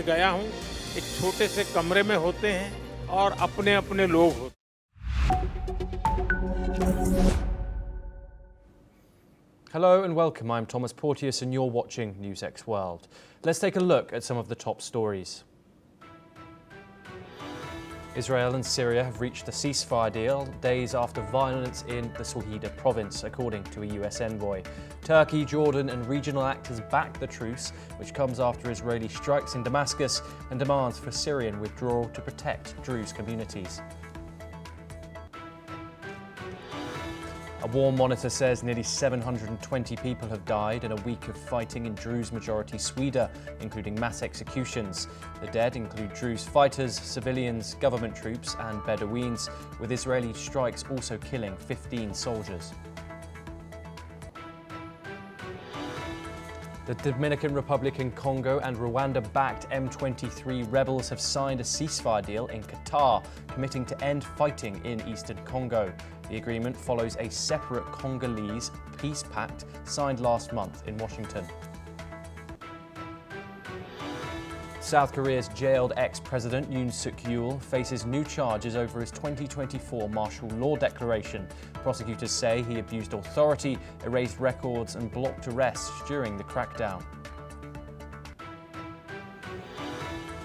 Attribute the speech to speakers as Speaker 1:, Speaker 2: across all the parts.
Speaker 1: गया हूँ, एक छोटे से कमरे में होते हैं और अपने-अपने लोग होते हैं।
Speaker 2: Hello and welcome. I'm Thomas Porteous and you're watching NewsX World. Let's take a look at some of the top stories. Israel and Syria have reached a ceasefire deal days after violence in the Sohida province, according to a US envoy. Turkey, Jordan and regional actors back the truce, which comes after Israeli strikes in Damascus and demands for Syrian withdrawal to protect Druze communities. A war monitor says nearly 720 people have died in a week of fighting in Druze-majority Sweden, including mass executions. The dead include Druze fighters, civilians, government troops and Bedouins, with Israeli strikes also killing 15 soldiers. The Dominican Republic and Congo and Rwanda-backed M23 rebels have signed a ceasefire deal in Qatar, committing to end fighting in eastern Congo. The agreement follows a separate Congolese peace pact signed last month in Washington. South Korea's jailed ex-president Yoon Suk-yeol faces new charges over his 2024 martial law declaration. Prosecutors say he abused authority, erased records and blocked arrests during the crackdown.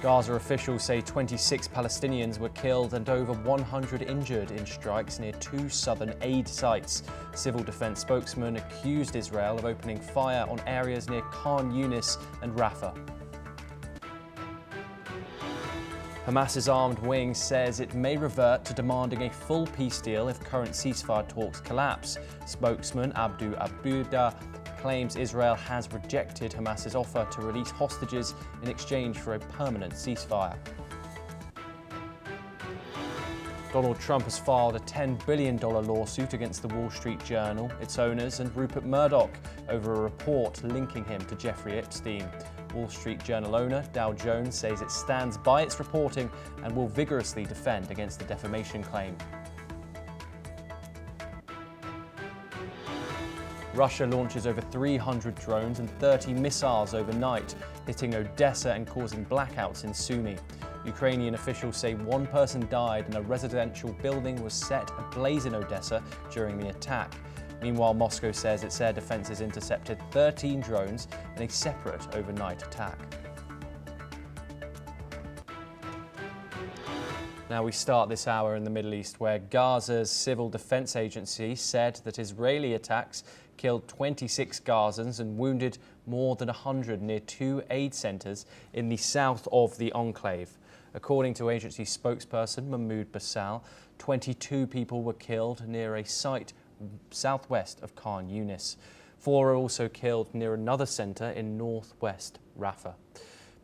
Speaker 2: Gaza officials say 26 Palestinians were killed and over 100 injured in strikes near two southern aid sites. Civil defense spokesman accused Israel of opening fire on areas near Khan Yunis and Rafah. Hamas's armed wing says it may revert to demanding a full peace deal if current ceasefire talks collapse. Spokesman Abdu Abuda claims Israel has rejected Hamas's offer to release hostages in exchange for a permanent ceasefire. Donald Trump has filed a $10 billion lawsuit against the Wall Street Journal, its owners and Rupert Murdoch over a report linking him to Jeffrey Epstein. Wall Street Journal owner Dow Jones says it stands by its reporting and will vigorously defend against the defamation claim. Russia launches over 300 drones and 30 missiles overnight, hitting Odessa and causing blackouts in Sumy. Ukrainian officials say one person died and a residential building was set ablaze in Odessa during the attack. Meanwhile, Moscow says its air defences intercepted 13 drones in a separate overnight attack. Now we start this hour in the Middle East, where Gaza's civil defense agency said that Israeli attacks killed 26 Gazans and wounded more than 100 near two aid centres in the south of the enclave. According to agency spokesperson Mahmoud Bassal, 22 people were killed near a site southwest of Khan Yunis. 4 are also killed near another centre in northwest Rafah.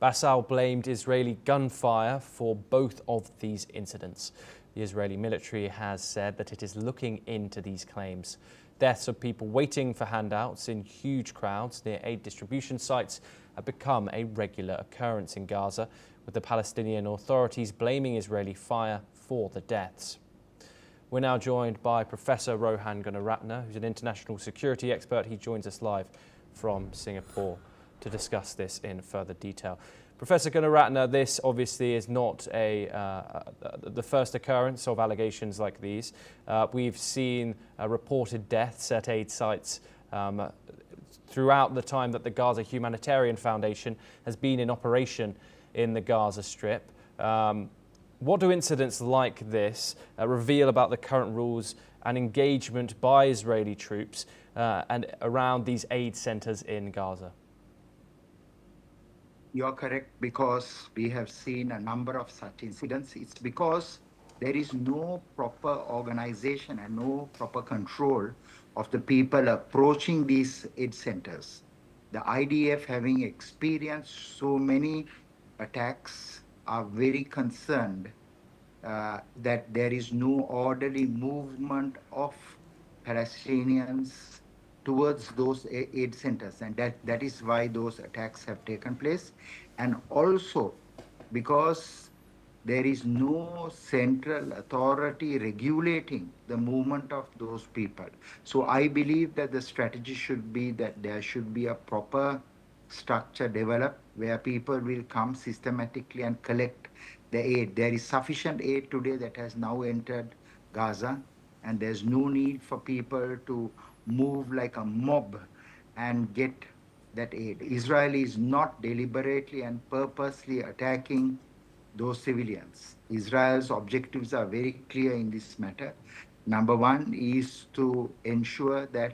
Speaker 2: Bassal blamed Israeli gunfire for both of these incidents. The Israeli military has said that it is looking into these claims. Deaths of people waiting for handouts in huge crowds near aid distribution sites have become a regular occurrence in Gaza, with the Palestinian authorities blaming Israeli fire for the deaths. We're now joined by Professor Rohan Gunaratne, who's an international security expert. He joins us live from Singapore to discuss this in further detail. Professor Gunaratne, this obviously is not the first occurrence of allegations like these. We've seen reported deaths at aid sites throughout the time that the Gaza Humanitarian Foundation has been in operation in the Gaza Strip. What do incidents like this reveal about the current rules and engagement by Israeli troops and around these aid centres in Gaza?
Speaker 3: You are correct, because we have seen a number of such incidents. It's because there is no proper organization and no proper control of the people approaching these aid centers. The IDF, having experienced so many attacks, are very concerned that there is no orderly movement of Palestinians towards those aid centers, and that is why those attacks have taken place. And also because there is no central authority regulating the movement of those people. So I believe that the strategy should be that there should be a proper structure developed where people will come systematically and collect the aid. There is sufficient aid today that has now entered Gaza, and there's no need for people to move like a mob and get that aid. Israel is not deliberately and purposely attacking those civilians. Israel's objectives are very clear in this matter. Number one is to ensure that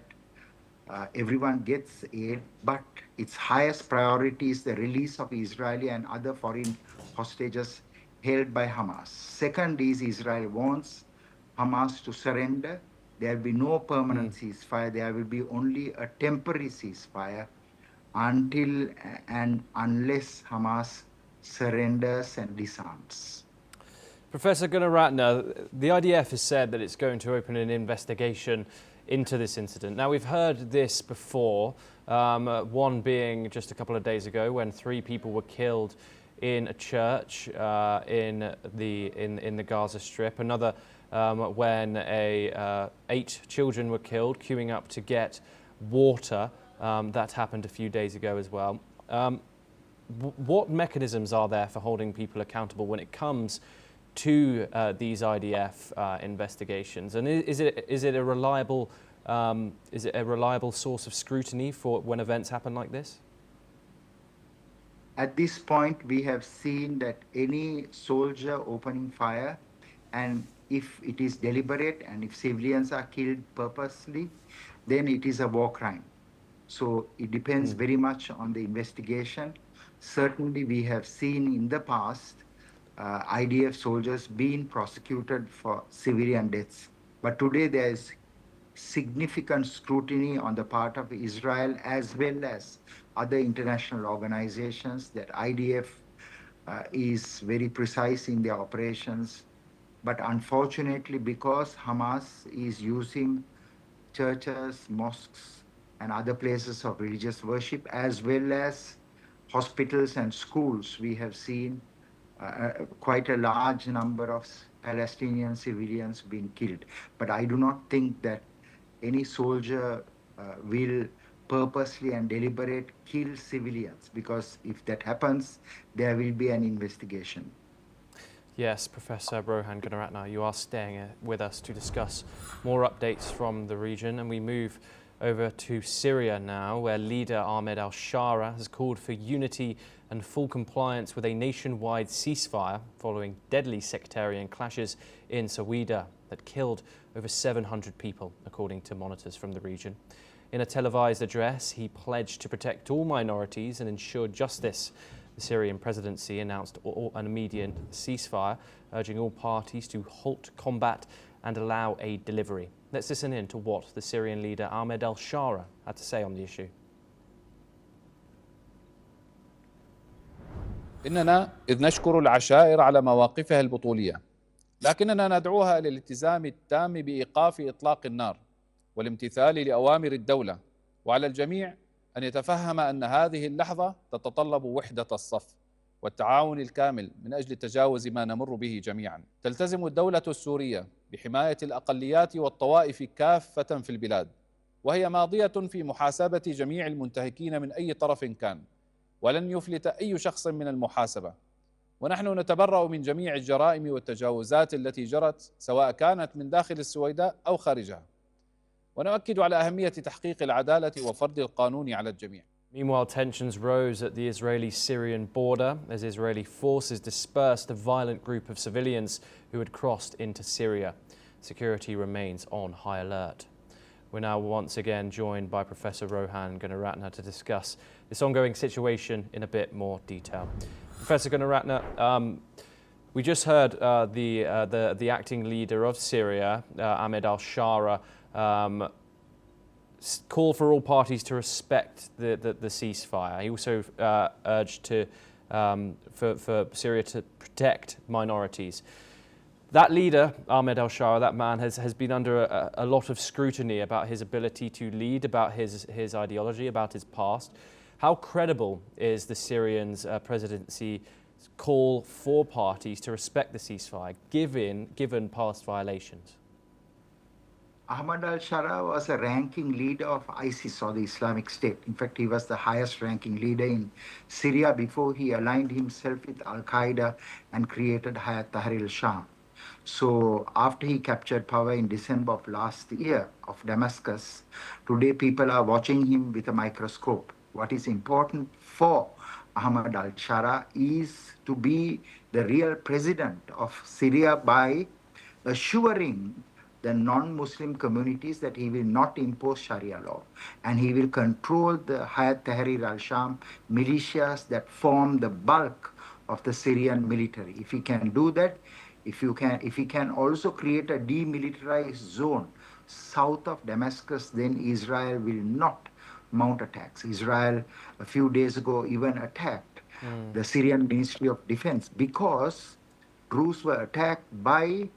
Speaker 3: everyone gets aid, but its highest priority is the release of Israeli and other foreign hostages held by Hamas. Second is Israel wants Hamas to surrender. There will be no permanent ceasefire. There will be only a temporary ceasefire until and unless Hamas surrenders and disarms.
Speaker 2: Professor Gunaratne, the IDF has said that it's going to open an investigation into this incident. Now, we've heard this before, one being just a couple of days ago when 3 people were killed in a church in the Gaza Strip. Another when 8 children were killed queuing up to get water. That happened a few days ago as well. What mechanisms are there for holding people accountable when it comes to these IDF investigations, and is it a reliable source of scrutiny for when events happen like this?
Speaker 3: At this point, we have seen that any soldier opening fire, and if it is deliberate and if civilians are killed purposely, then it is a war crime. So it depends very much on the investigation. Certainly, we have seen in the past IDF soldiers being prosecuted for civilian deaths. But today there is significant scrutiny on the part of Israel as well as other international organizations that IDF is very precise in their operations. But unfortunately, because Hamas is using churches, mosques, and other places of religious worship, as well as hospitals and schools, we have seen quite a large number of Palestinian civilians being killed. But I do not think that any soldier will purposely and deliberate kill civilians, because if that happens, there will be an investigation.
Speaker 2: Yes, Professor Rohan Gunaratne, you are staying with us to discuss more updates from the region, and we move over to Syria now, where leader Ahmed al-Shara has called for unity and full compliance with a nationwide ceasefire following deadly sectarian clashes in Sawida that killed over 700 people, according to monitors from the region. In a televised address, he pledged to protect all minorities and ensure justice. The Syrian presidency announced an immediate ceasefire, urging all parties to halt combat and allow aid delivery. Let's listen in to what the Syrian leader Ahmed al-Shara had to say on the issue.
Speaker 4: إننا إذ نشكر العشائر على مواقفها البطولية، لكننا ندعوها إلى الالتزام التام بإيقاف إطلاق النار والامتثال لأوامر الدولة، وعلى الجميع أن يتفهم أن هذه اللحظة تتطلب وحدة الصف والتعاون الكامل من أجل تجاوز ما نمر به جميعا. تلتزم الدولة السورية بحماية الأقليات والطوائف كافة في البلاد، وهي ماضية في محاسبة جميع المنتهكين من أي طرف كان، ولن يفلت أي شخص من المحاسبة. ونحن نتبرأ من جميع الجرائم والتجاوزات التي جرت سواء كانت من داخل السويداء أو خارجها، ونؤكد على أهمية تحقيق العدالة وفرض القانون على الجميع.
Speaker 2: Meanwhile, tensions rose at the Israeli-Syrian border as Israeli forces dispersed a violent group of civilians who had crossed into Syria. Security remains on high alert. We're now once again joined by Professor Rohan Gunaratne to discuss this ongoing situation in a bit more detail. Professor Gunaratne, we just heard the acting leader of Syria, Ahmed al-Shara, call for all parties to respect the ceasefire. He also urged for Syria to protect minorities. That leader, Ahmed al-Shara, that man, has been under a lot of scrutiny about his ability to lead, about his ideology, about his past. How credible is the Syrian's presidency's call for parties to respect the ceasefire, given past violations?
Speaker 3: Ahmad al-Shara was a ranking leader of ISIS or the Islamic State. In fact, he was the highest ranking leader in Syria before he aligned himself with Al-Qaeda and created Hayat Tahrir al-Sham. So after he captured power in December of last year of Damascus, today people are watching him with a microscope. What is important for Ahmad al-Shara is to be the real president of Syria by assuring the non-Muslim communities that he will not impose Sharia law and he will control the Hayat Tahrir al-Sham militias that form the bulk of the Syrian military. If he can do that, if he can also create a demilitarized zone south of Damascus, then Israel will not mount attacks. Israel, a few days ago, even attacked the Syrian Ministry of Defense because Druze were attacked by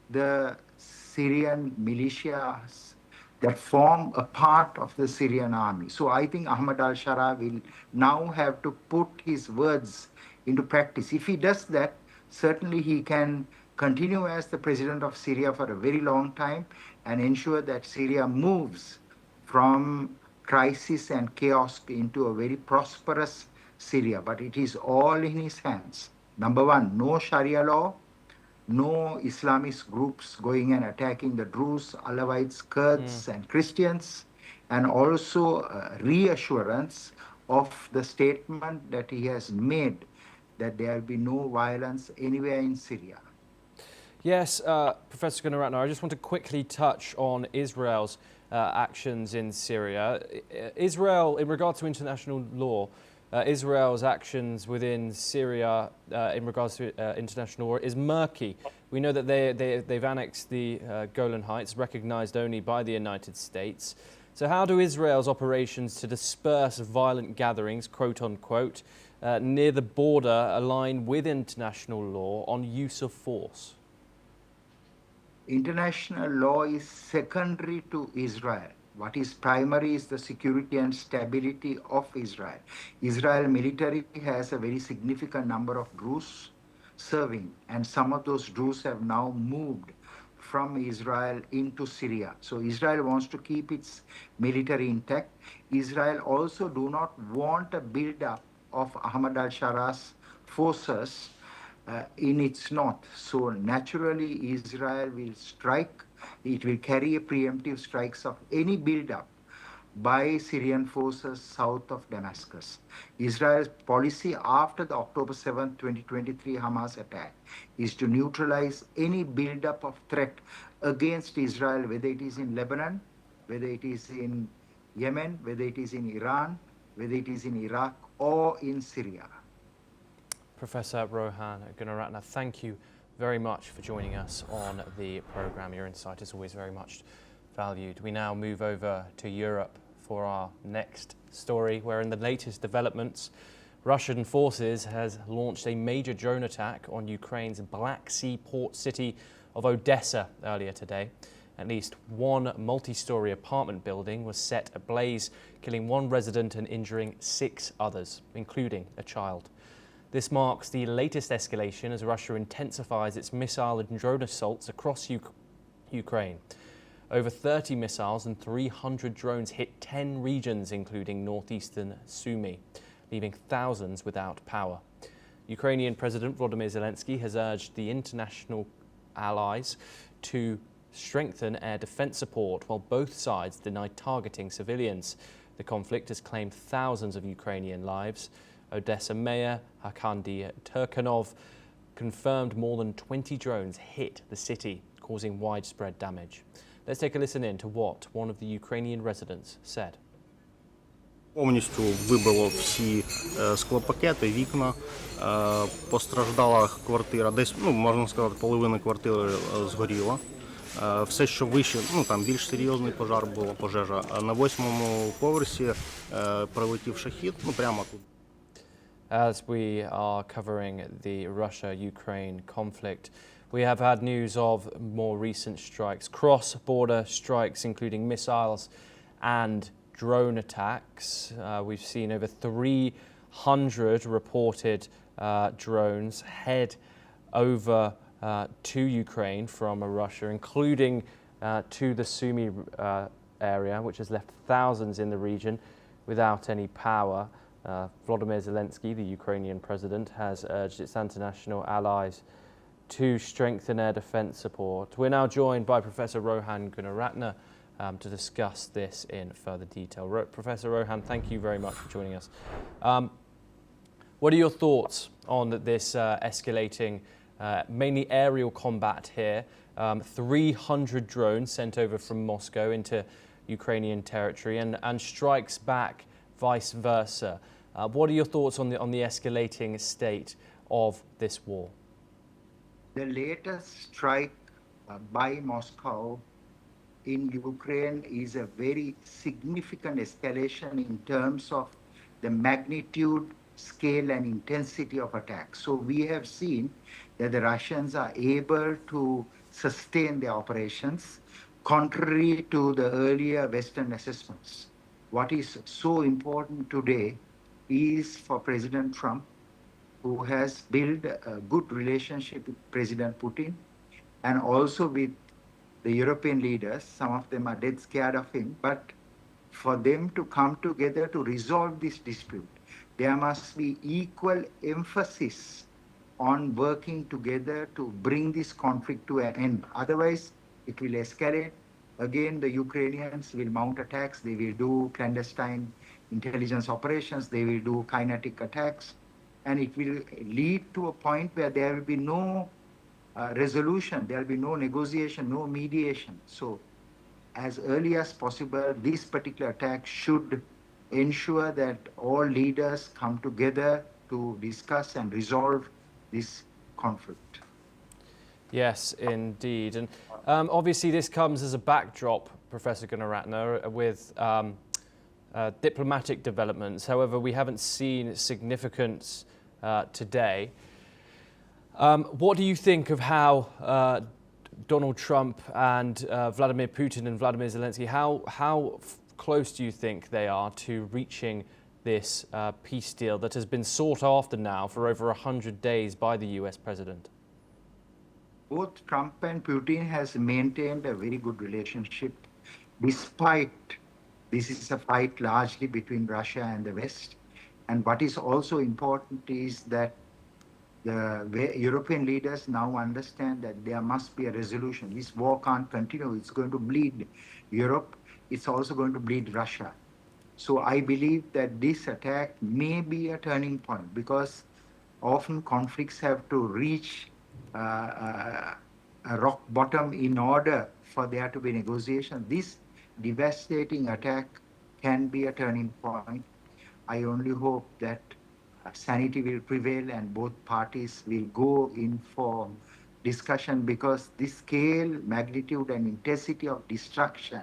Speaker 3: the Syrian militias that form a part of the Syrian army. So I think Ahmad al-Shara will now have to put his words into practice. If he does that, certainly he can continue as the president of Syria for a very long time and ensure that Syria moves from crisis and chaos into a very prosperous Syria. But it is all in his hands. Number one, no Sharia law, no Islamist groups going and attacking the Druze, Alawites, Kurds, and Christians, and also reassurance of the statement that he has made that there will be no violence anywhere in Syria.
Speaker 2: Yes, Professor Gunaratne, I just want to quickly touch on Israel's actions in Syria. Israel, in regard to international law, Israel's actions within Syria in regards to international law is murky. We know that they've annexed the Golan Heights, recognized only by the United States. So how do Israel's operations to disperse violent gatherings, quote unquote, near the border align with international law on use of force?
Speaker 3: International law is secondary to Israel. What is primary is the security and stability of Israel. Israel military has a very significant number of Druze serving, and some of those Druze have now moved from Israel into Syria. So Israel wants to keep its military intact. Israel also do not want a build-up of Ahmad al-Shara's forces in its north. So naturally, Israel will strike. It will carry a preemptive strikes of any build-up by Syrian forces south of Damascus. Israel's policy after the October 7, 2023 Hamas attack is to neutralize any build-up of threat against Israel, whether it is in Lebanon, whether it is in Yemen, whether it is in Iran, whether it is in Iraq or in Syria.
Speaker 2: Professor Rohan Gunaratne, thank you very much for joining us on the programme. Your insight is always very much valued. We now move over to Europe for our next story, where in the latest developments, Russian forces has launched a major drone attack on Ukraine's Black Sea port city of Odessa earlier today. At least one multi-storey apartment building was set ablaze, killing one resident and injuring 6 others, including a child. This marks the latest escalation as Russia intensifies its missile and drone assaults across Ukraine. Over 30 missiles and 300 drones hit 10 regions, including northeastern Sumy, leaving thousands without power. Ukrainian President Volodymyr Zelensky has urged the international allies to strengthen air defense support while both sides deny targeting civilians. The conflict has claimed thousands of Ukrainian lives. Odessa Mayor Arkady Turkanov confirmed more than 20 drones hit the city, causing widespread damage. Let's take a listen in to what one of the Ukrainian residents said.
Speaker 5: Повністю вибило всі склопакети, вікна, постраждала квартира, десь, можна сказати, половина квартири згоріла. Все, що вище, там більш серйозний пожар була, пожежа. А на 8-му поверсі прилетів шахід, прямо тут.
Speaker 2: As we are covering the Russia-Ukraine conflict, we have had news of more recent strikes, cross-border strikes, including missiles and drone attacks. We've seen over 300 reported drones head over to Ukraine from Russia, including to the Sumy area, which has left thousands in the region without any power. Volodymyr Zelensky, the Ukrainian president, has urged its international allies to strengthen air defence support. We're now joined by Professor Rohan Gunaratne to discuss this in further detail. Professor Rohan, thank you very much for joining us. What are your thoughts on this escalating, mainly aerial combat here? 300 drones sent over from Moscow into Ukrainian territory and strikes back vice versa. What are your thoughts on the escalating state of this war?
Speaker 3: The latest strike by Moscow in Ukraine is a very significant escalation in terms of the magnitude, scale, and intensity of attack. So we have seen that the Russians are able to sustain their operations contrary to the earlier Western assessments. What is so important today is for President Trump, who has built a good relationship with President Putin and also with the European leaders. Some of them are dead scared of him, but for them to come together to resolve this dispute, there must be equal emphasis on working together to bring this conflict to an end. Otherwise, it will escalate. Again, the Ukrainians will mount attacks. They will do clandestine intelligence operations. They will do kinetic attacks. And it will lead to a point where there will be no resolution. There will be no negotiation, no mediation. So as early as possible, this particular attack should ensure that all leaders come together to discuss and resolve this conflict.
Speaker 2: Yes, indeed. And obviously this comes as a backdrop, Professor Gunaratne, with diplomatic developments. However, we haven't seen significance today. What do you think of how Donald Trump and Vladimir Putin and Vladimir Zelensky, how close do you think they are to reaching this peace deal that has been sought after now for over 100 days by the US president?
Speaker 3: Both Trump and Putin has maintained a very good relationship, despite this is a fight largely between Russia and the West. And what is also important is that the European leaders now understand that there must be a resolution. This war can't continue. It's going to bleed Europe. It's also going to bleed Russia. So I believe that this attack may be a turning point, because often conflicts have to reach a rock bottom in order for there to be negotiation. This devastating attack can be a turning point. I only hope that sanity will prevail and both parties will go in for discussion, because the scale, magnitude, and intensity of destruction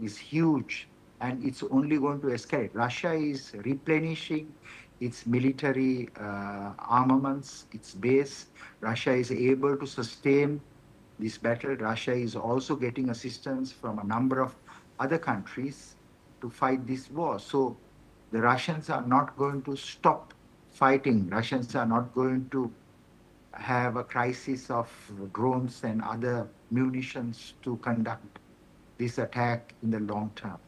Speaker 3: is huge, and it's only going to escalate. Russia is replenishing its military armaments, its base. Russia is able to sustain this battle. Russia is also getting assistance from a number of other countries to fight this war. So the Russians are not going to stop fighting. Russians are not going to have a crisis of drones and other munitions to conduct this attack in the long term.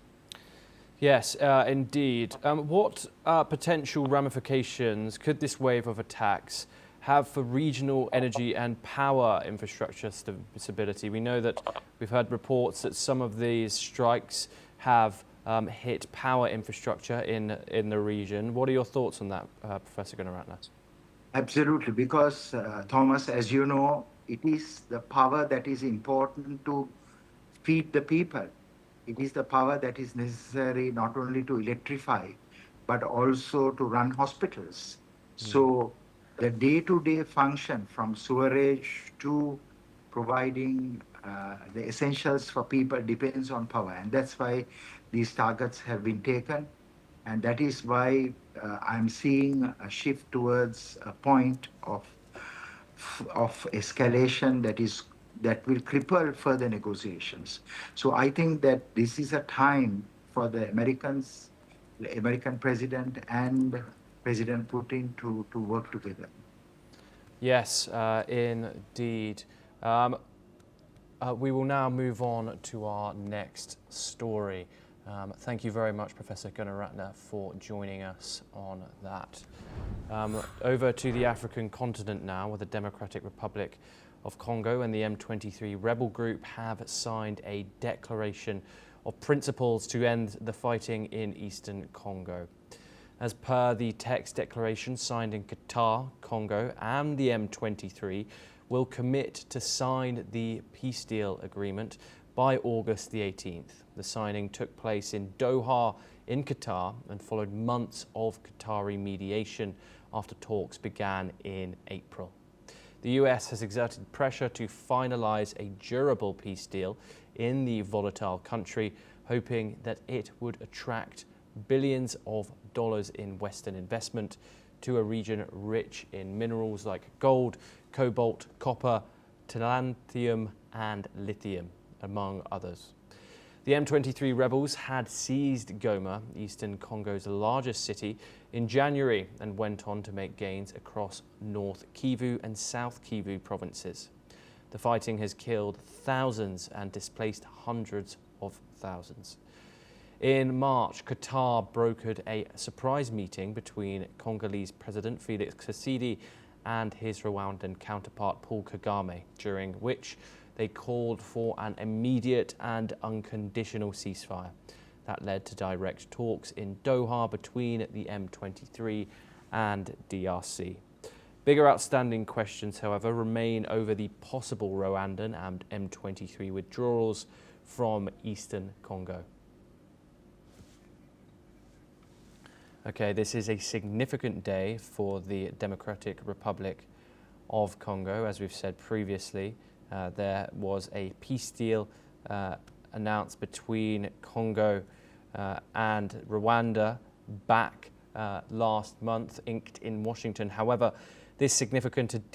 Speaker 2: Yes, indeed. What potential ramifications could this wave of attacks have for regional energy and power infrastructure stability? We know that we've heard reports that some of these strikes have hit power infrastructure in the region. What are your thoughts on that, Professor Gunaratne?
Speaker 3: Absolutely, because Thomas, as you know, it is the power that is important to feed the people. It is the power that is necessary not only to electrify, but also to run hospitals. So the day-to-day function, from sewerage to providing the essentials for people, depends on power. And that's why these targets have been taken. And that is why I'm seeing a shift towards a point of escalation that will cripple further negotiations. So I think that this is a time for the Americans, the American president and President Putin to work together.
Speaker 2: Yes, indeed. We will now move on to our next story. Thank you very much, Professor Gunaratne, for joining us on that. Over to the African continent now, where the Democratic Republic of Congo and the M23 rebel group have signed a declaration of principles to end the fighting in eastern Congo. As per the text declaration signed in Qatar, Congo and the M23 will commit to sign the peace deal agreement by August the 18th. The signing took place in Doha in Qatar and followed months of Qatari mediation after talks began in April. The US has exerted pressure to finalize a durable peace deal in the volatile country, hoping that it would attract billions of dollars in Western investment to a region rich in minerals like gold, cobalt, copper, tantalum and lithium, among others. The M23 rebels had seized Goma, eastern Congo's largest city, in January and went on to make gains across North Kivu and South Kivu provinces. The fighting has killed thousands and displaced hundreds of thousands. In March, Qatar brokered a surprise meeting between Congolese President Felix Tshisekedi and his Rwandan counterpart Paul Kagame, during which they called for an immediate and unconditional ceasefire. That led to direct talks in Doha between the M23 and DRC. Bigger outstanding questions, however, remain over the possible Rwandan and M23 withdrawals from eastern Congo. Okay, this is a significant day for the Democratic Republic of Congo. As we've said previously, there was a peace deal announced between Congo and Rwanda back last month, inked in Washington. However, this significant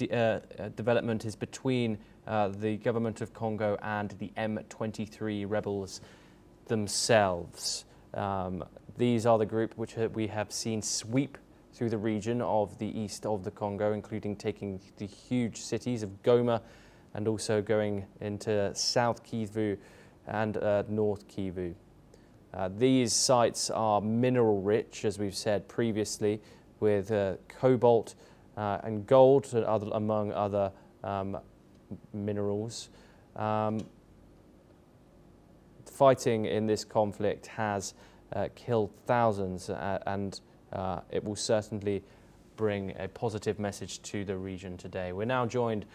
Speaker 2: development is between the government of Congo and the M23 rebels themselves. These are the group which we have seen sweep through the region of the east of the Congo, including taking the huge cities of Goma and also going into South Kivu and North Kivu. These sites are mineral rich, as we've said previously, with cobalt and gold, among other minerals. Fighting in this conflict has killed thousands, and it will certainly bring a positive message to the region today. We're now joined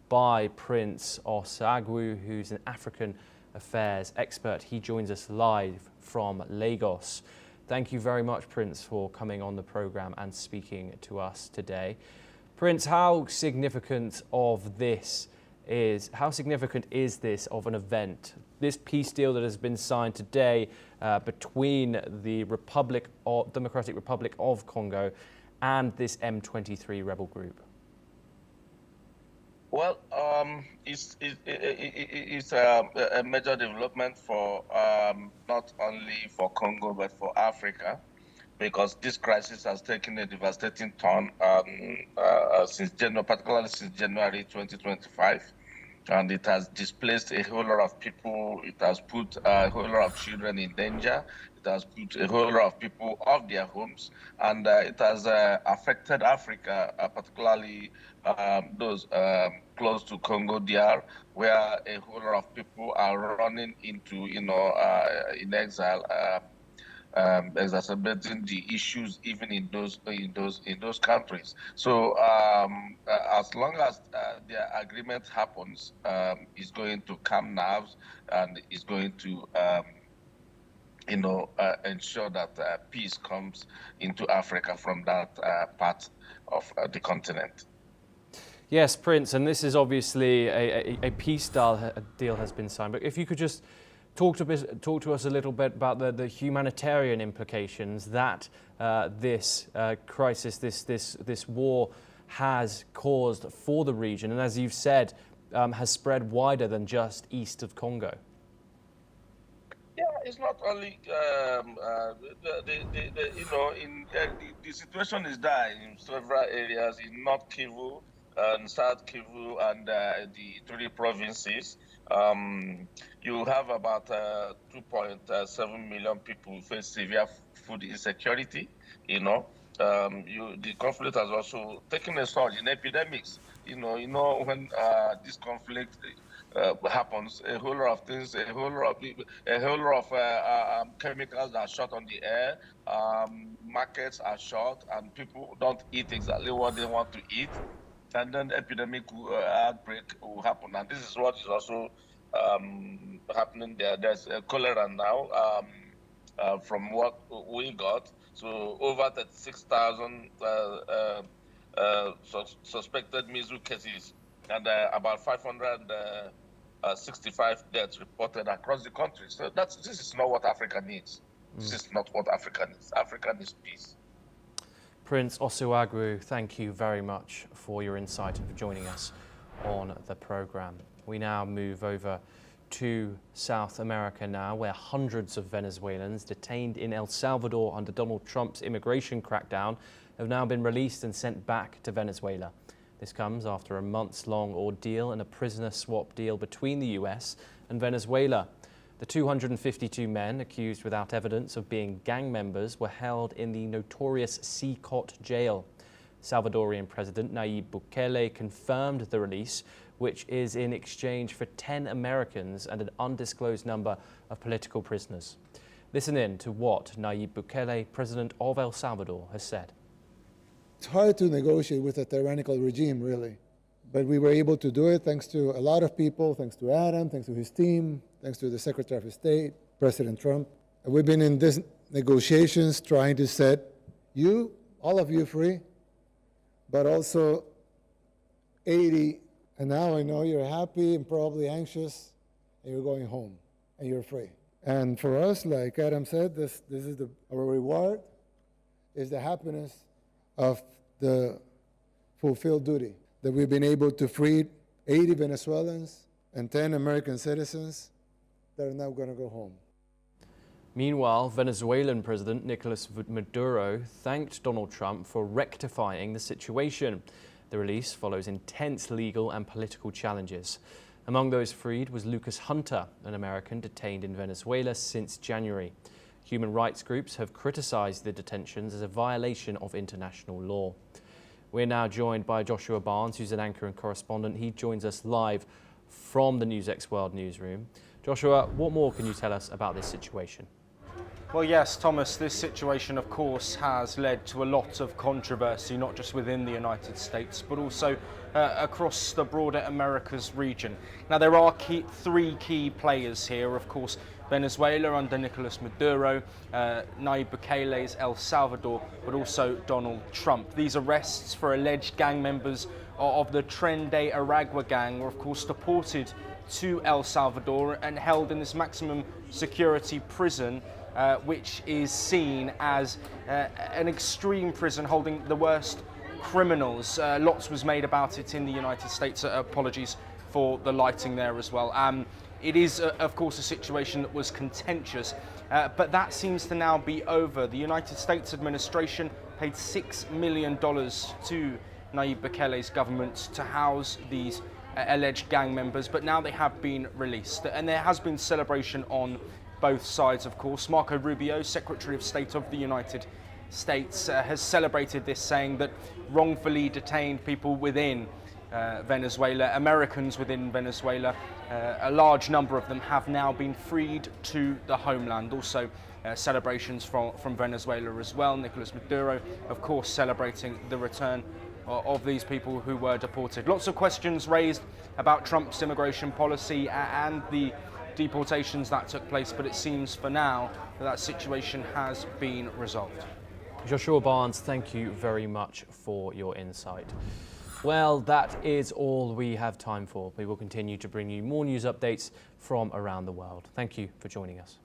Speaker 2: by Prince Osagwu, who's an African affairs expert. He joins us live from Lagos. Thank you very much, Prince, for coming on the program and speaking to us today. Prince, how significant is this of an event? This peace deal that has been signed today between the Democratic Republic of Congo and this M23 rebel group?
Speaker 6: Well, it's a major development for not only for Congo but for Africa, because this crisis has taken a devastating turn particularly since January 2025. And it has displaced a whole lot of people. It has put a whole lot of children in danger. It has put a whole lot of people off their homes. And it has affected Africa, particularly those close to Congo DR, where a whole lot of people are running into, in exile, exacerbating the issues even in those countries. So as long as the agreement happens, it's going to calm nerves and it's going to ensure that peace comes into Africa from that part of the continent.
Speaker 2: Yes, Prince, and this is obviously a peace deal has been signed. But if you could just talk to us a little bit about the humanitarian implications that this crisis, this war, has caused for the region, and as you've said, has spread wider than just east of Congo.
Speaker 6: Yeah, it's not only the situation is dire in several areas in North Kivu. South Kivu and the three provinces, you have about 2.7 million people face severe food insecurity. The conflict has also taken a toll in epidemics. When this conflict happens, a whole lot of things, a whole lot of chemicals are shot on the air, markets are shut, and people don't eat exactly what they want to eat. And then epidemic outbreak will happen. And this is what is also happening there. There's cholera now from what we got. So over 36,000 suspected measles cases and about 565 deaths reported across the country. So this is not what Africa needs. This is not what Africa needs. Africa needs peace.
Speaker 2: Prince Osuagwu, thank you very much for your insight and for joining us on the programme. We now move over to South America now, where hundreds of Venezuelans detained in El Salvador under Donald Trump's immigration crackdown have now been released and sent back to Venezuela. This comes after a months-long ordeal and a prisoner swap deal between the US and Venezuela. The 252 men accused without evidence of being gang members were held in the notorious Cot jail. Salvadorian President Nayib Bukele confirmed the release, which is in exchange for 10 Americans and an undisclosed number of political prisoners. Listen in to what Nayib Bukele, president of El Salvador, has said.
Speaker 7: It's hard to negotiate with a tyrannical regime, really. But we were able to do it thanks to a lot of people, thanks to Adam, thanks to his team, thanks to the Secretary of State, President Trump. And we've been in these negotiations trying to set you, all of you, free, but also 80. And now I know you're happy and probably anxious, and you're going home, and you're free. And for us, like Adam said, this is our reward, is the happiness of the fulfilled duty, that we've been able to free 80 Venezuelans and 10 American citizens that are now going to go home.
Speaker 2: Meanwhile, Venezuelan President Nicolas Maduro thanked Donald Trump for rectifying the situation. The release follows intense legal and political challenges. Among those freed was Lucas Hunter, an American detained in Venezuela since January. Human rights groups have criticized the detentions as a violation of international law. We're now joined by Joshua Barnes, who's an anchor and correspondent. He joins us live from the NewsX World newsroom. Joshua, what more can you tell us about this situation?
Speaker 8: Well, yes, Thomas, this situation, of course, has led to a lot of controversy, not just within the United States, but also across the broader Americas region. Now, there are three key players here, of course, Venezuela under Nicolas Maduro, Nayib Bukele's El Salvador, but also Donald Trump. These arrests for alleged gang members of the Tren de Aragua gang were, of course, deported to El Salvador and held in this maximum security prison, which is seen as an extreme prison holding the worst criminals. Lots was made about it in the United States. Apologies for the lighting there as well. It is, of course, a situation that was contentious, but that seems to now be over. The United States administration paid $6 million to Nayib Bukele's government to house these alleged gang members, but now they have been released. And there has been celebration on both sides, of course. Marco Rubio, Secretary of State of the United States, has celebrated this, saying that wrongfully detained people within Venezuela, Americans within Venezuela, a large number of them have now been freed to the homeland. Also, celebrations from Venezuela as well. Nicolas Maduro, of course, celebrating the return of these people who were deported. Lots of questions raised about Trump's immigration policy and the deportations that took place, but it seems for now that situation has been resolved.
Speaker 2: Joshua Barnes, thank you very much for your insight. Well, that is all we have time for. We will continue to bring you more news updates from around the world. Thank you for joining us.